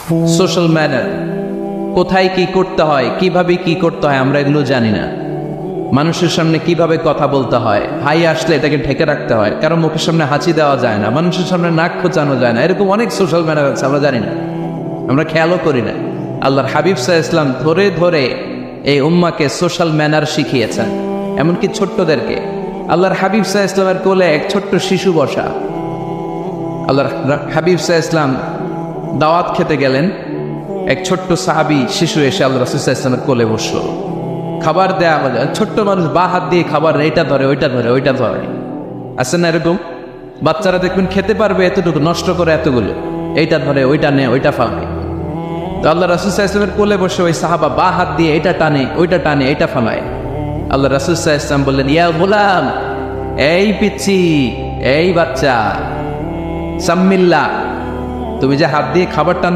Social manner, কোথায় কি করতে হয়, কিভাবে কি করতে হয় আমরা এগুলো জানি না। মানুষের সামনে কিভাবে কথা বলতে হয়, হাই আসলে এটাকে ঢেকে রাখতে হয়, কারণ মুখের সামনে হাঁচি দেওয়া যায় না, মানুষের সামনে নাক খোঁচানো যায় না, এরকম অনেক সোশ্যাল ম্যানার আছে আমরা জানি না, আমরা খেয়ালও করি না। আল্লাহর হাবিব সাল্লাল্লাহু আলাইহি ওয়াসাল্লাম ধরে ধরে এই উম্মাকে সোশ্যাল ম্যানার শিখিয়েছেন, এমনকি ছোট্টদেরকে। আল্লাহর হাবিব সাল্লাল্লাহু আলাইহি ওয়াসাল্লামের কোলে এক ছোট্ট শিশু বসা। আল্লাহর হাবিব সাল্লাল্লাহু আলাইহি ওয়াসাল্লাম দাওয়াত খেতে গেলেন, এক ছোট্ট সাহাবী শিশু এসে আল্লাহ রাসূল সাল্লাল্লাহু আলাইহি ওয়াসাল্লামের কোলে বসলো। খাবার দেয়া হবে, ছোট্ট মানুষ বা হাত দিয়ে খাবার এইটা ধরে ওইটা ধরে ওইটা ধরে, আছে না এরকম? বাচ্চারা দেখবেন খেতে পারবে এতটুকু, নষ্ট করে এতগুলো, এইটা ধরে ওইটা নেয় ওইটা ফালায়। তো আল্লাহ রাসূল সাল্লাল্লাহু আলাইহি ওয়াসাল্লামের কোলে বসে ওই সাহাবা বা হাত দিয়ে এটা টানে ওইটা টানে এইটা ফালায়। আল্লাহ রাসূল সাল্লাল্লাহু আলাইহি ওয়াসাল্লাম বললেন, ইয়া গোলাম, এই পিচ্চি, এই বাচ্চা, সাম্মিল্লাহ, তুমি যে হাত দিয়ে খাবার টানতে